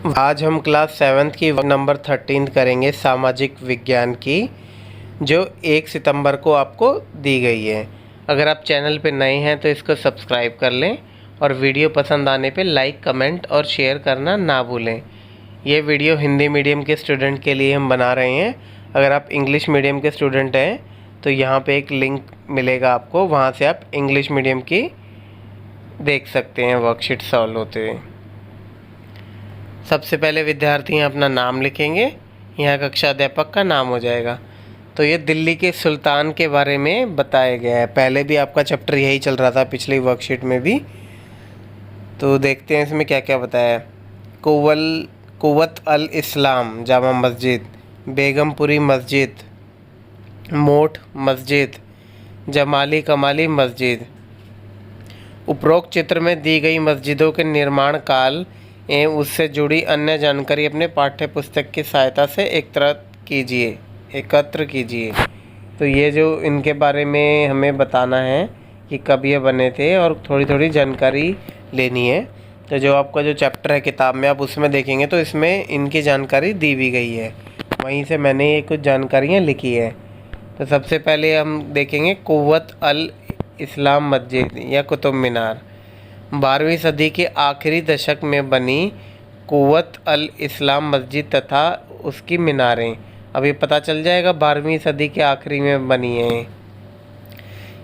आज हम class 7th की वर्क नंबर 13 करेंगे सामाजिक विज्ञान की, जो 1 सितंबर को आपको दी गई है। अगर आप चैनल पे नए हैं तो इसको सब्सक्राइब कर लें और वीडियो पसंद आने पे लाइक, कमेंट और शेयर करना ना भूलें। ये वीडियो हिंदी मीडियम के स्टूडेंट के लिए हम बना रहे हैं। अगर आप इंग्लिश मीडियम के स्टूडेंट हैं तो यहाँ पे एक लिंक मिलेगा आपको, वहाँ से आप इंग्लिश मीडियम की देख सकते हैं वर्कशीट सॉल्व होते हुए। सबसे पहले विद्यार्थी अपना नाम लिखेंगे, यहाँ कक्षा अध्यापक का नाम हो जाएगा। तो ये दिल्ली के सुल्तान के बारे में बताया गया है। पहले भी आपका चैप्टर यही चल रहा था, पिछली वर्कशीट में भी। तो देखते हैं इसमें क्या क्या बताया है। कुव्वत अल इस्लाम जामा मस्जिद, बेगमपुरी मस्जिद, मोठ मस्जिद, जमाली कमाली मस्जिद। उपरोक्त चित्र में दी गई मस्जिदों के निर्माण काल एवं उससे जुड़ी अन्य जानकारी अपने पाठ्य पुस्तक की सहायता से एकत्र कीजिए। तो ये जो इनके बारे में हमें बताना है कि कब ये बने थे और थोड़ी थोड़ी जानकारी लेनी है। तो जो आपका जो चैप्टर है किताब में, आप उसमें देखेंगे तो इसमें इनकी जानकारी दी भी गई है, वहीं से मैंने ये कुछ जानकारियाँ लिखी है। तो सबसे पहले हम देखेंगे कुव्वत अल इस्लाम मस्जिद या कुतुब मीनार। 12वीं सदी के आखिरी दशक में बनी कुव्वत अल इस्लाम मस्जिद तथा उसकी मीनारें। अब ये पता चल जाएगा 12वीं सदी के आखिरी में बनी है।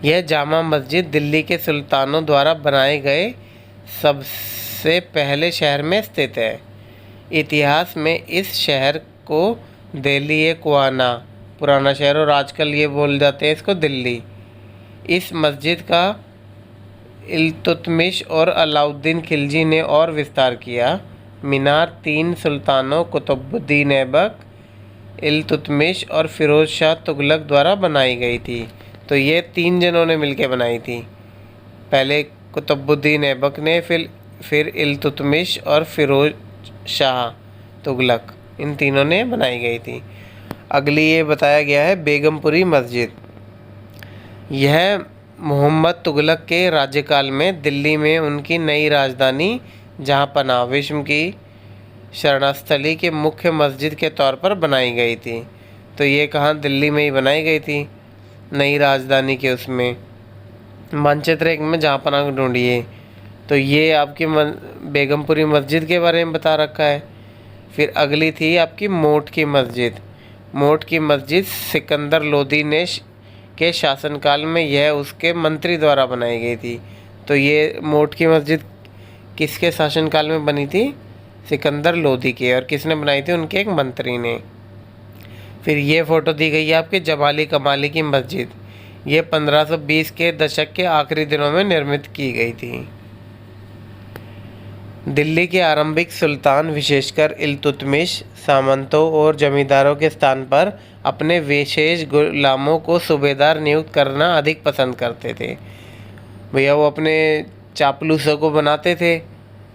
यह जामा मस्जिद दिल्ली के सुल्तानों द्वारा बनाए गए सबसे पहले शहर में स्थित है। इतिहास में इस शहर को दिल्ली कुआना, पुराना शहर, और आजकल ये बोल जाते हैं इसको दिल्ली। इस मस्जिद का इल्तुतमिश और अलाउद्दीन खिलजी ने और विस्तार किया। मीनार 3 सुल्तानों कुतुबुद्दीन ऐबक, इल्तुतमिश और फ़िरोज़ शाह तुगलक द्वारा बनाई गई थी। तो ये 3 जनों ने मिलकर बनाई थी। पहले कुतुबुद्दीन ऐबक ने, फिर इल्तुतमिश और फ़िरोज़ शाह तुगलक, इन तीनों ने बनाई गई थी। अगली ये बताया गया है बेगमपुरी मस्जिद। यह मोहम्मद तुगलक के राज्यकाल में दिल्ली में उनकी नई राजधानी जहांपनाह, विश्व की शरणस्थली के मुख्य मस्जिद के तौर पर बनाई गई थी। तो ये कहाँ, दिल्ली में ही बनाई गई थी नई राजधानी के उसमें। मानचित्र 1 में जहांपनाह ढूंढिए। तो ये आपकी बेगमपुरी मस्जिद के बारे में बता रखा है। फिर अगली थी आपकी मोठ की मस्जिद। मोठ की मस्जिद सिकंदर लोदी ने के शासनकाल में यह उसके मंत्री द्वारा बनाई गई थी। तो ये मोठ की मस्जिद किसके शासनकाल में बनी थी? सिकंदर लोदी के। और किसने बनाई थी? उनके एक मंत्री ने। फिर ये फ़ोटो दी गई है आपके जमाली कमाली की मस्जिद। ये 1520 के दशक के आखिरी दिनों में निर्मित की गई थी। दिल्ली के आरंभिक सुल्तान, विशेषकर इल्तुतमिश, सामंतों और जमींदारों के स्थान पर अपने विशेष गुलामों को सूबेदार नियुक्त करना अधिक पसंद करते थे। भैया वो अपने चापलूसों को बनाते थे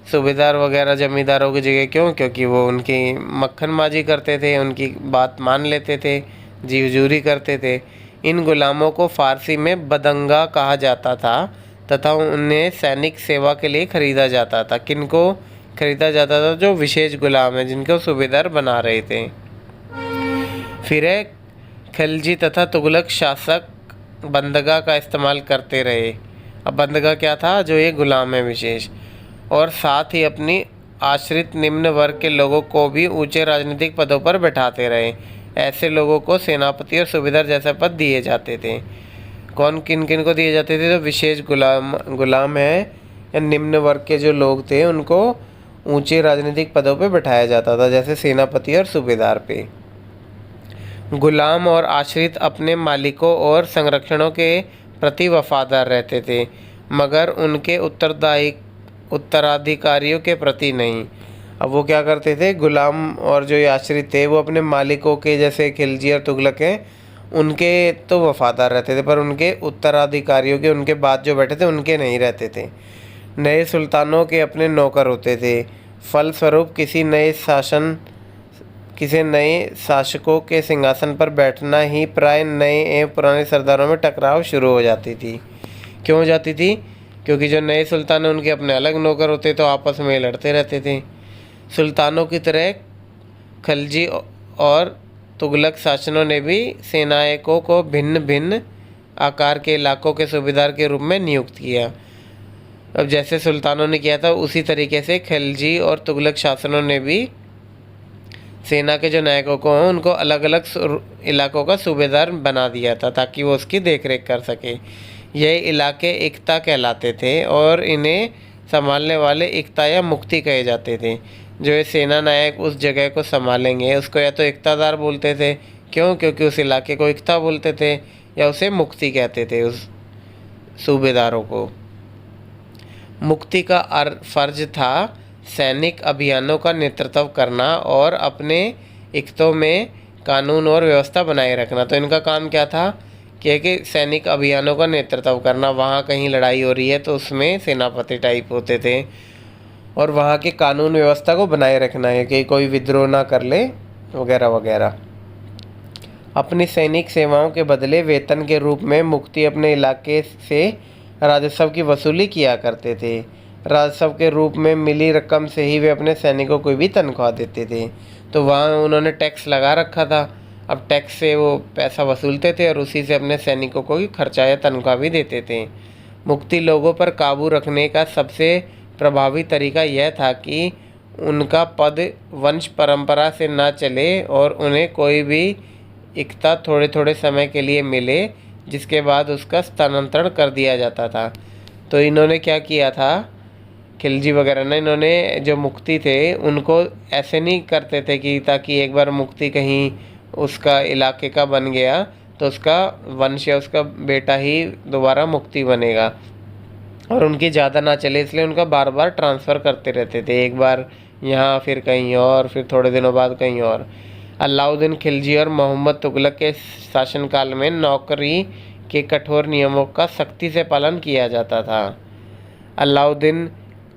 सूबेदार वगैरह जमींदारों की जगह। क्यों? क्योंकि वो उनकी मक्खनबाजी करते थे, उनकी बात मान लेते थे, जी हुजूरी करते थे। इन गुलामों को फ़ारसी में बदंगा कहा जाता था तथा उन्हें सैनिक सेवा के लिए ख़रीदा जाता था। किनको ख़रीदा जाता था? जो विशेष गुलाम हैं, जिनको सूबेदार बना रहे थे। फिर खिलजी तथा तुगलक शासक बंदगा का इस्तेमाल करते रहे। अब बंदगा क्या था? जो ये गुलाम है विशेष। और साथ ही अपनी आश्रित निम्न वर्ग के लोगों को भी ऊंचे राजनीतिक पदों पर बैठाते रहे। ऐसे लोगों को सेनापति और सूबेदार जैसे पद दिए जाते थे। कौन किन किन को दिए जाते थे? तो विशेष गुलाम है या निम्न वर्ग के जो लोग थे उनको ऊंचे राजनीतिक पदों पे बैठाया जाता था, जैसे सेनापति और सूबेदार पे। गुलाम और आश्रित अपने मालिकों और संरक्षणों के प्रति वफादार रहते थे, मगर उनके उत्तराधिकारियों के प्रति नहीं। अब वो क्या करते थे? गुलाम और जो आश्रित थे वो अपने मालिकों के, जैसे खिलजी और तुगलक हैं, उनके तो वफादार रहते थे, पर उनके उत्तराधिकारियों के, उनके बाद जो बैठे थे उनके नहीं रहते थे। नए सुल्तानों के अपने नौकर होते थे। फलस्वरूप किसी नए शासकों के सिंहासन पर बैठना ही प्राय नए एवं पुराने सरदारों में टकराव शुरू हो जाती थी। क्यों हो जाती थी? क्योंकि जो नए सुल्तान हैं उनके अपने अलग नौकर होते, तो आपस में लड़ते रहते थे। सुल्तानों की तरह खलजी और तुगलक शासनों ने भी सेनायकों को भिन्न भिन्न आकार के इलाकों के सूबेदार के रूप में नियुक्त किया। अब जैसे सुल्तानों ने किया था उसी तरीके से खिलजी और तुगलक शासनों ने भी सेना के जो नायकों को हैं उनको अलग अलग इलाकों का सूबेदार बना दिया था ताकि वो उसकी देखरेख कर सके। यह इलाके इक्ता कहलाते थे और इन्हें संभालने वाले इक्ता या मुक्ति कहे जाते थे। जो ये सेना नायक उस जगह को संभालेंगे उसको या तो इक्तादार बोलते थे, क्यों? क्योंकि उस इलाके को इक्ता बोलते थे, या उसे मुक्ति कहते थे उस सूबेदारों को। मुक्ति का फर्ज था सैनिक अभियानों का नेतृत्व करना और अपने इक्तों में कानून और व्यवस्था बनाए रखना। तो इनका काम क्या था कि सैनिक अभियानों का नेतृत्व करना। वहाँ कहीं लड़ाई हो रही है तो उसमें सेनापति टाइप होते थे और वहाँ के कानून व्यवस्था को बनाए रखना है कि कोई विद्रोह ना कर ले वगैरह वगैरह। अपनी सैनिक सेवाओं के बदले वेतन के रूप में मुक्ति अपने इलाके से राजस्व की वसूली किया करते थे। राजस्व के रूप में मिली रकम से ही वे अपने सैनिकों को भी तनख्वाह देते थे। तो वहाँ उन्होंने टैक्स लगा रखा था, अब टैक्स से वो पैसा वसूलते थे और उसी से अपने सैनिकों को ही खर्चा या तनख्वाह भी देते थे। मुक्ति लोगों पर काबू रखने का सबसे प्रभावी तरीका यह था कि उनका पद वंश परंपरा से ना चले और उन्हें कोई भी इक्ता थोड़े थोड़े समय के लिए मिले जिसके बाद उसका स्थानांतरण कर दिया जाता था। तो इन्होंने क्या किया था, खिलजी वगैरह ने, इन्होंने जो मुक्ति थे उनको ऐसे नहीं करते थे कि ताकि एक बार मुक्ति कहीं उसका इलाके का बन गया तो उसका वंश या उसका बेटा ही दोबारा मुक्ति बनेगा और उनकी ज़्यादा ना चले, इसलिए उनका बार बार ट्रांसफ़र करते रहते थे। एक बार यहाँ फिर कहीं और, फिर थोड़े दिनों बाद कहीं और। अलाउद्दीन खिलजी और मोहम्मद तुगलक के शासनकाल में नौकरी के कठोर नियमों का सख्ती से पालन किया जाता था। अलाउद्दीन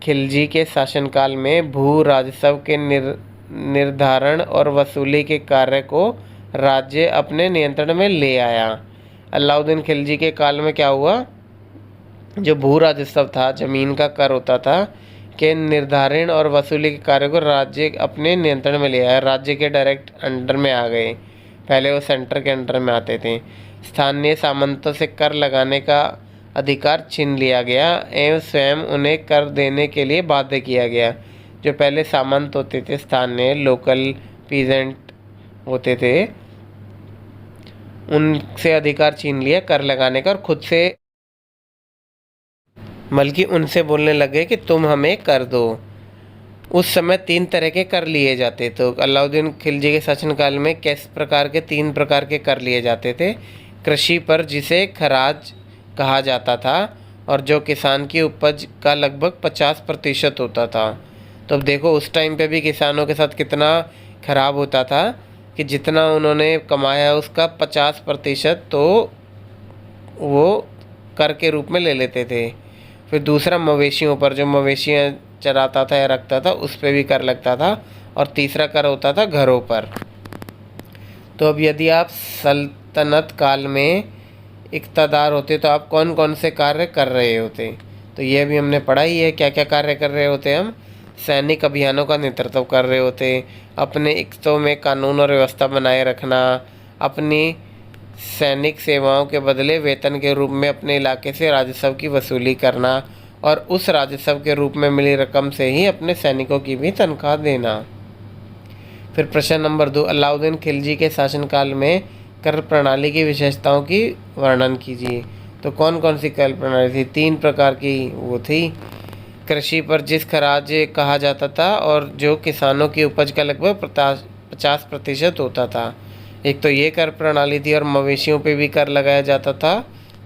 खिलजी के शासनकाल में भू राजस्व के निर्धारण और वसूली के कार्य को राज्य अपने नियंत्रण में ले आया। अलाउद्दीन खिलजी के काल में क्या हुआ, जो भू राजस्व था, ज़मीन का कर होता था, के निर्धारण और वसूली के कार्य को राज्य अपने नियंत्रण में ले आया। राज्य के डायरेक्ट अंडर में आ गए, पहले वो सेंटर के अंडर में आते थे। स्थानीय सामंतों से कर लगाने का अधिकार छीन लिया गया एवं स्वयं उन्हें कर देने के लिए बाध्य किया गया। जो पहले सामंत होते थे, स्थानीय लोकल पीजेंट होते थे, उनसे अधिकार छीन लिया कर लगाने का और खुद से बल्कि उनसे बोलने लगे कि तुम हमें कर दो। उस समय 3 तरह के कर लिए जाते। तो अलाउद्दीन खिलजी के शासनकाल में किस प्रकार के 3 प्रकार के कर लिए जाते थे। कृषि पर, जिसे खराज कहा जाता था और जो किसान की उपज का लगभग 50% होता था। तो अब देखो उस टाइम पे भी किसानों के साथ कितना ख़राब होता था कि जितना उन्होंने कमाया उसका 50% तो वो कर के रूप में ले लेते थे। फिर दूसरा मवेशियों पर, जो मवेशियाँ चराता था या रखता था उस पर भी कर लगता था। और तीसरा कर होता था घरों पर। तो अब यदि आप सल्तनत काल में इक़्तिदार होते तो आप कौन कौन से कार्य कर रहे होते, तो ये भी हमने पढ़ा ही है। क्या क्या कार्य कर रहे होते हम, सैनिक अभियानों का नेतृत्व कर रहे होते, अपने इक्तों में कानून और व्यवस्था बनाए रखना, अपनी सैनिक सेवाओं के बदले वेतन के रूप में अपने इलाके से राजस्व की वसूली करना और उस राजस्व के रूप में मिली रकम से ही अपने सैनिकों की भी तनख्वाह देना। फिर प्रश्न नंबर 2, अलाउद्दीन खिलजी के शासनकाल में कर प्रणाली की विशेषताओं की वर्णन कीजिए। तो कौन कौन सी कर प्रणाली थी? 3 प्रकार की वो थी। कृषि पर, जिस खराज कहा जाता था और जो किसानों की उपज का लगभग 50% होता था। एक तो ये कर प्रणाली थी और मवेशियों पे भी कर लगाया जाता था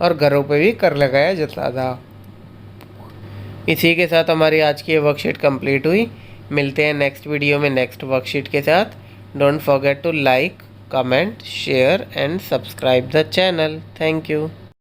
और घरों पे भी कर लगाया जाता था। इसी के साथ हमारी आज की ये वर्कशीट कंप्लीट हुई। मिलते हैं नेक्स्ट वीडियो में नेक्स्ट वर्कशीट के साथ। Don't forget to like, comment, share and subscribe the channel. Thank you.